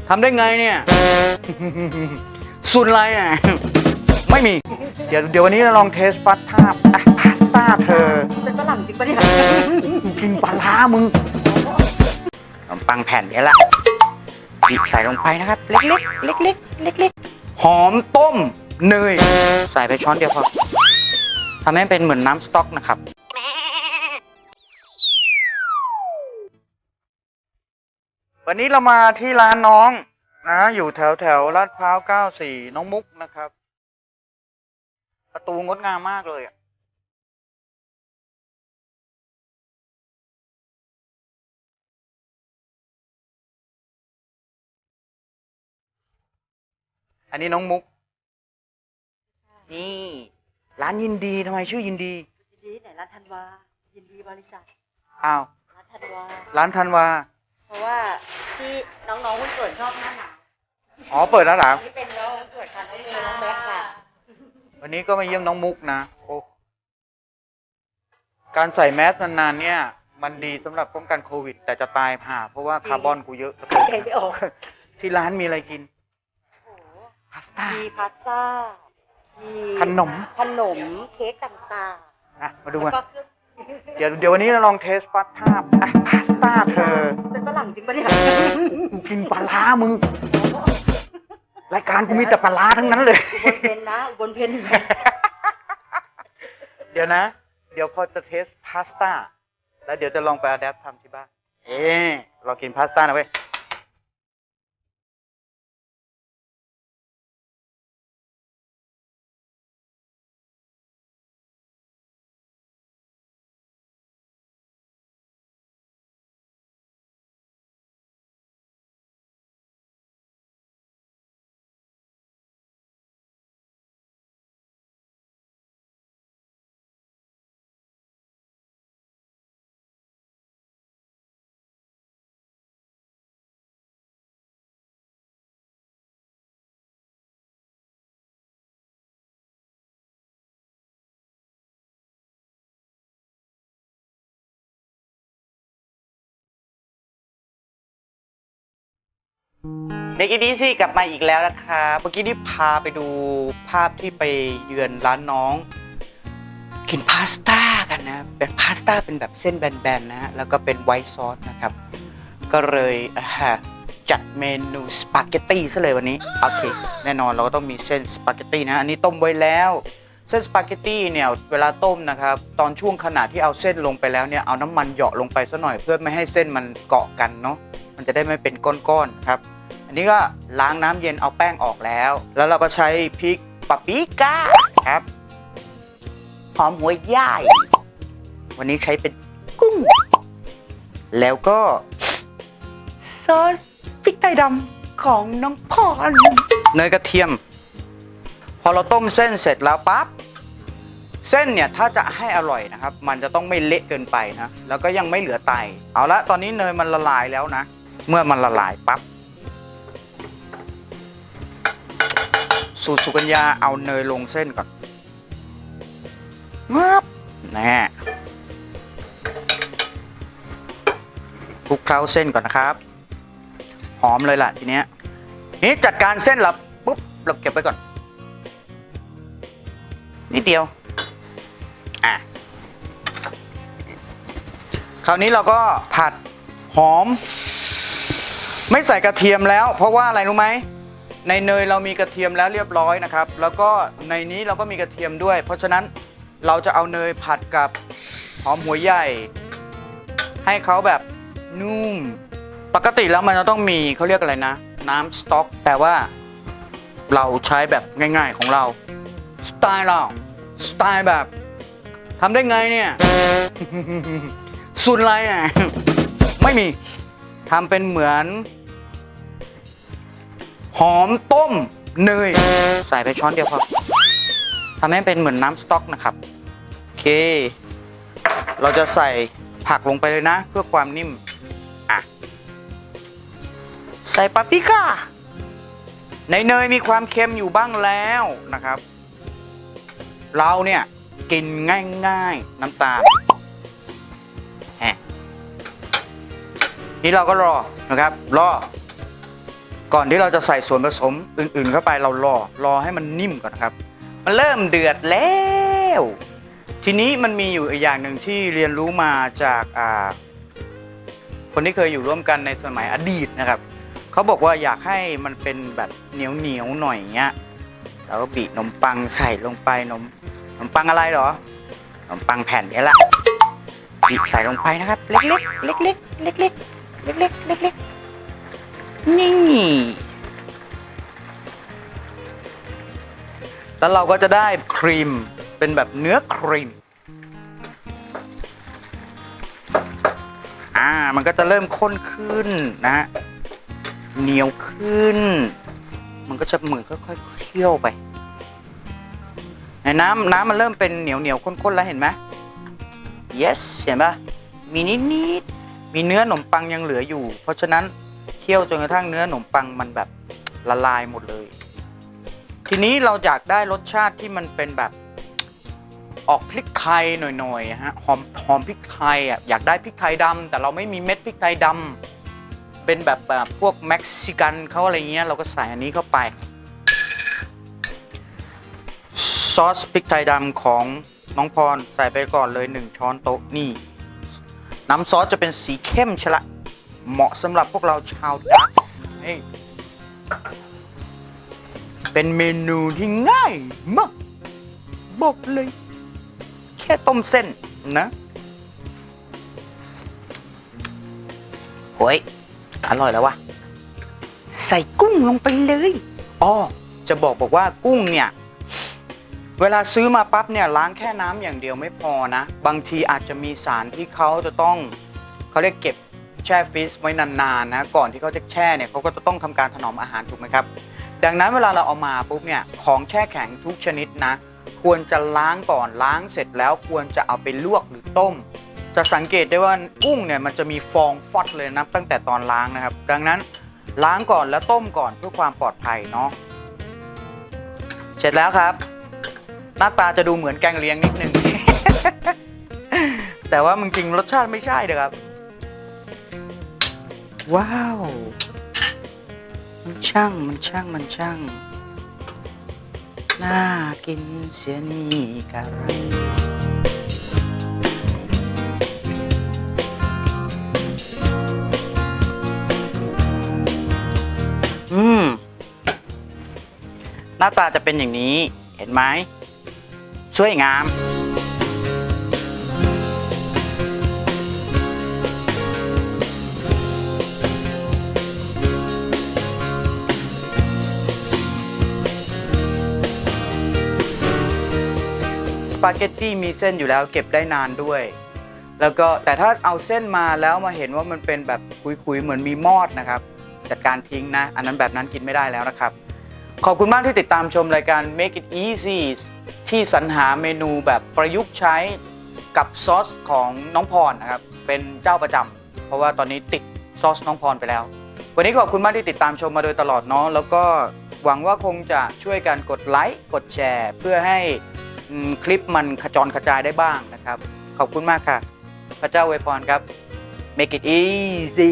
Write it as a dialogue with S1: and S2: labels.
S1: ทำได้ไงเนี่ยสุดอะไรอ่ะไม่มีเดี๋ยววันนี้เราลองเทสพาสต้าเธอ
S2: เป็นฝรั่งจริงปะเนี่ย
S1: กินปลาร้ามึงขนมปังแผ่นนี้ละบีบใส่ลงไปนะครับเล็กๆหอมต้มเนยใส่ไปช้อนเดียวพอทำให้เป็นเหมือนน้ำสต๊อกนะครับวันนี้เรามาที่ร้านน้องนะอยู่แถวลาดพร้าว94น้องมุกนะครับประตูงดงามมากเลยอ่ะอันนี้น้องมุกนี่ร้านยินดีทำไมชื่อยินดี
S2: ยินดีไหนร้านธันวายินดีบริษัท
S1: อ้าว
S2: ร้านธันวาเพราะว่าที่น้องๆหุ้นส่วนชอบหน้าหนาว
S1: อ๋อเปิดแล้วเหรอ
S2: ที่เป็นน้องหุ้นส่วนค่ะน้องแม็กค่ะ
S1: วันนี้ก็มาเยี่ยมน้องมุกนะโอ้การใส่แมสนานๆเนี่ยมันดีสำหรับป้องกันโควิดแต่จะตายห่าเพราะว่าคาร์บอนกูเยอะที่ร้านมีอะไรกินพาสต้า
S2: มีพาสต้ามี
S1: ขนม
S2: เค้กต่าง
S1: ๆอ่ะมาดูกันเดี๋ยววันนี้เราลองเทสพาสต้าเธอ
S2: เป็นฝรั่งจริงปะเนี่ย
S1: กูกินปลาร้ามึงรายการกูมีแต่ปลาร้าทั้งนั้นเลย
S2: บนเพนนะบนเพน
S1: เดี๋ยวนะเดี๋ยวพอจะเทสพาสต้าแล้วเดี๋ยวจะลองไปอะแดปทำที่บ้านเรากินพาสต้านะเว้ยเด็กดีสิกลับมาอีกแล้วนะครับเมื่อกี้นี่พาไปดูภาพที่ไปเยือนร้านน้องกินพาสต้ากันนะเป็นพาสต้าเป็นแบบเส้นแบนๆนะแล้วก็เป็นไวท์ซอสนะครับก็เลยจัดเมนูสปาเกตตี้ซะเลยวันนี้โอเคแน่นอนเราก็ต้องมีเส้นสปาเกตตี้นะอันนี้ต้มไว้แล้วเส้นสปาเกตตี้เนี่ยเวลาต้มนะครับตอนช่วงขณะที่เอาเส้นลงไปแล้วเนี่ยเอาน้ำมันเหยาะลงไปซะหน่อยเพื่อไม่ให้เส้นมันเกาะกันเนาะมันจะได้ไม่เป็นก้อนๆครับอันนี้ก็ล้างน้ำเย็นเอาแป้งออกแล้วแล้วเราก็ใช้พริกปาปริก้าครับหอมหัวใหญ่วันนี้ใช้เป็นกุ้งแล้วก็ซอสพริกไทยดำของน้องพรเนยกระเทียมพอเราต้มเส้นเสร็จแล้วปั๊บเส้นเนี่ยถ้าจะให้อร่อยนะครับมันจะต้องไม่เละเกินไปนะแล้วก็ยังไม่เหลือไตเอาละตอนนี้เนยมันละลายแล้วนะเมื่อมันละลายปั๊บสูตรสุกัญญาเอาเนยลงเส้นก่อนงับแน่คลุกเคล้าเส้นก่อนนะครับหอมเลยล่ะทีเนี้ยนี่จัดการเส้นเราปุ๊บเราเก็บไว้ก่อนนิดเดียวคราวนี้เราก็ผัดหอมไม่ใส่กระเทียมแล้วเพราะว่าอะไรรู้ไหมในเนยเรามีกระเทียมแล้วเรียบร้อยนะครับแล้วก็ในนี้เราก็มีกระเทียมด้วยเพราะฉะนั้นเราจะเอาเนยผัดกับหอมหัวใหญ่ให้เขาแบบนุ่มปกติแล้วมันจะต้องมีเขาเรียกอะไรนะน้ำสต๊อกแต่ว่าเราใช้แบบง่ายๆของเราสไตล์แบบทำได้ไงเนี่ยสุดอะไรอ่ะไม่มีทำเป็นเหมือนหอมต้มเนยใส่ไปช้อนเดียวพอทำให้เป็นเหมือนน้ำสต๊อกนะครับโอเคเราจะใส่ผักลงไปเลยนะเพื่อความนิ่มใส่ปาปริก้าในเนยมีความเค็มอยู่บ้างแล้วนะครับเราเนี่ยกินง่ายๆน้ำตาลนี่เราก็รอนะครับรอ ก่อนที่เราจะใส่ส่วนผสมอื่นๆเข้าไปเรารอให้มันนิ่มก่อนนะครับมันเริ่มเดือดแล้วทีนี้มันมีอยู่อีกอย่างหนึ่งที่เรียนรู้มาจากคนที่เคยอยู่ร่วมกันในสมัยอดีตนะครับเขาบอกว่าอยากให้มันเป็นแบบเหนียวหน่อยเงี้ยแล้วก็บีบขนมปังใส่ลงไปขนมปังอะไรเหรอขนมปังแผ่นนี้แหละบีบใส่ลงไปนะครับเล็กๆเล็กๆนี่แล้วเราก็จะได้ครีมเป็นแบบเนื้อครีมมันก็จะเริ่มข้นขึ้นนะฮะเหนียวขึ้นมันก็จะเหมือนค่อยๆเคี่ยวไปน้ำมันเริ่มเป็นเหนียวข้นๆแล้วเห็นไหม yes เห็นปะมีนิดมีเนื้อขนมปังยังเหลืออยู่เพราะฉะนั้นเคี่ยวจนกระทั่งเนื้อขนมปังมันแบบละลายหมดเลยทีนี้เราอยากได้รสชาติที่มันเป็นแบบออกพริกไทยหน่อยๆฮะหอมพริกไทยอยากได้พริกไทยดำแต่เราไม่มีเม็ดพริกไทยดำเป็นแบบพวกเม็กซิกันเขาอะไรเงี้ยเราก็ใส่อันนี้เข้าไปซอสพริกไทยดำของน้องพรใส่ไปก่อนเลย1 ช้อนโต๊ะนี่น้ำซอสจะเป็นสีเข้มชละเหมาะสำหรับพวกเราชาวดักเป็นเมนูที่ง่ายมากบอกเลยแค่ต้มเส้นนะโอ้ยอร่อยแล้ววะใส่กุ้งลงไปเลยจะบอกว่ากุ้งเนี่ยเวลาซื้อมาปั๊บเนี่ยล้างแค่น้ำอย่างเดียวไม่พอนะบางทีอาจจะมีสารที่เขาจะต้องเขาเรียกเก็บแช่ฟรีซไว้นานๆนะก่อนที่เขาจะแช่เนี่ยเขาก็จะต้องทำการถนอมอาหารถูกไหมครับดังนั้นเวลาเราเอามาปุ๊บเนี่ยของแช่แข็งทุกชนิดนะควรจะล้างก่อนล้างเสร็จแล้วควรจะเอาไปลวกหรือต้มจะสังเกตได้ว่ากุ้งเนี่ยมันจะมีฟองฟอดเลยนะตั้งแต่ตอนล้างนะครับดังนั้นล้างก่อนแล้วต้มก่อนเพื่อความปลอดภัยเนาะเสร็จแล้วครับหน้าตาจะดูเหมือนแกงเลียงนิดนึง แต่ว่าจริงๆรสชาติไม่ใช่เลยครับว้าวมันช่างน่ากินเสียนี่กะไรหน้าตาจะเป็นอย่างนี้เห็นไหมสวยงามสปาเกตตี้มีเส้นอยู่แล้วเก็บได้นานด้วยแล้วก็แต่ถ้าเอาเส้นมาแล้วมาเห็นว่ามันเป็นแบบคุยๆเหมือนมีมอดนะครับจัดการทิ้งนะอันนั้นแบบนั้นกินไม่ได้แล้วนะครับขอบคุณมากที่ติดตามชมรายการ Make It Easy ที่สรรหาเมนูแบบประยุกต์ใช้กับซอสของน้องพรนะครับเป็นเจ้าประจำเพราะว่าตอนนี้ติดซอสน้องพรไปแล้ววันนี้ขอบคุณมากที่ติดตามชมมาโดยตลอดเนาะแล้วก็หวังว่าคงจะช่วยกันกดไลค์กดแชร์เพื่อให้คลิปมันขจรกระจายได้บ้างนะครับขอบคุณมากค่ะพระเจ้าอวยพรครับ Make it easy